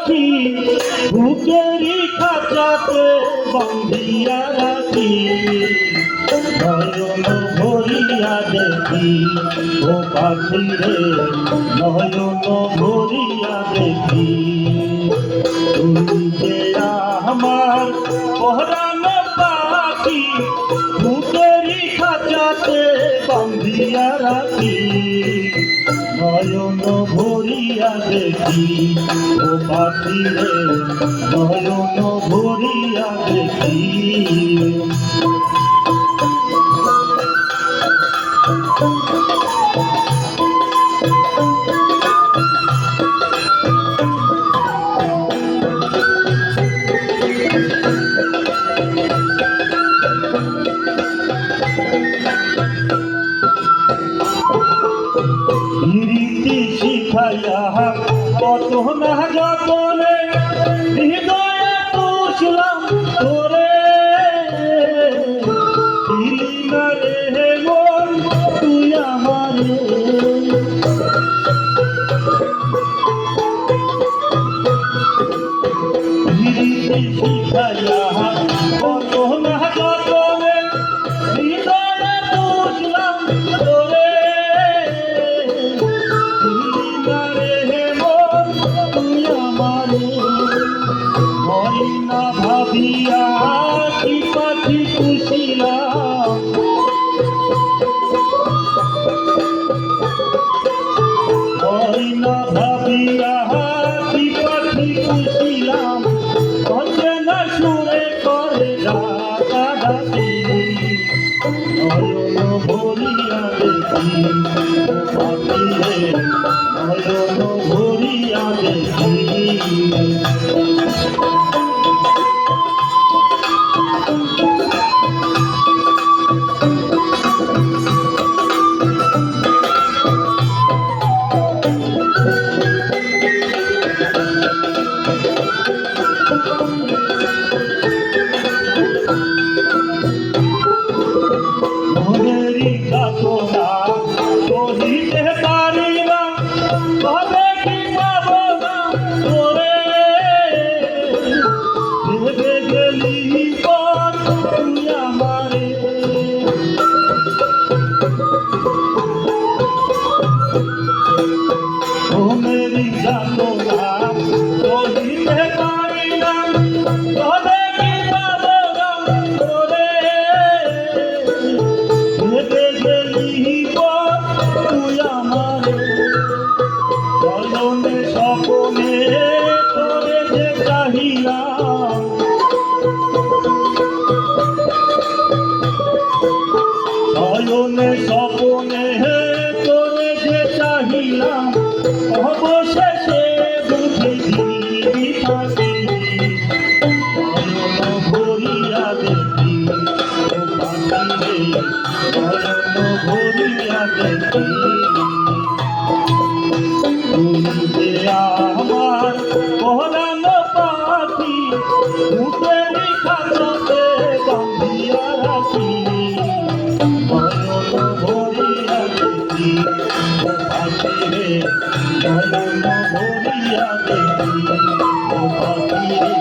পাখি বুকেরই খাঁচাতে বাঁধিয়া রাখি নয়ন ভরিয়া দেখি ও পাখি রে নয়ন ভরিয়া দেখি তুমি যে আমার পরাণ পাখি বুকেরই খাঁচাতে বাঁধিয়া রাখি নয়ন ভরিয়া দেখি ও পাখি রে নয়ন ভরিয়া দেখি রীতি শিখাইয়া কত না যতনে হৃদয়ে তুষলাম তোরে রে মন তুই আমারে রীতি শিখাইয়া কত না যতনে হৃদয়ে তুষলাম তোরে না ভাবিয়া কি পাখি পুষিলাম না ভাবিয়া কি পাখি পুষিলাম না সুরে করে ডাকি নয়ন ভরিয়া দেখি পাখি রে নয়ন ভরিয়া দেখি মনেরই কাতনা সহিতে পারি না তবে কি পাব না তোরে ভেবে গেলি পর তুই আমারে মনেরই কাতনা সহিতে পারি না তবে কি পাব না তোরে ভেবে গেলি তুই আমারে চলনে স্বপনে তোরে যে চাহিলাম চলনে স্বপনে তোরে যে চাহিলাম অবশেষে বুঝি থাকি নয়ন ভরিয়া দেখি ও পাখি রে নয়ন ভরিয়া দেখি তুমি যে আমার পরাণ পাখি বুকেরই খাঁচাতে বাঁধিয়া রাখি নয়ন ভরিয়া দেখি ও পাখি রে নয়ন ভরিয়া দেখি ও পাখি রে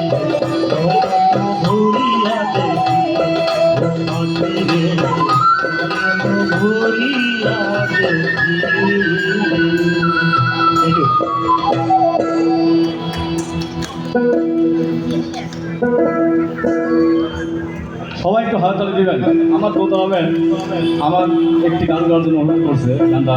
নয়ন ভরিয়া দেখি ও পাখি রে নয়ন ভরিয়া দেখি। সবাই একটু হাততালি দিবেন। আমার বলতে হবে আমার একটি গান গাওয়ার জন্য অনুরোধ করছে গানটা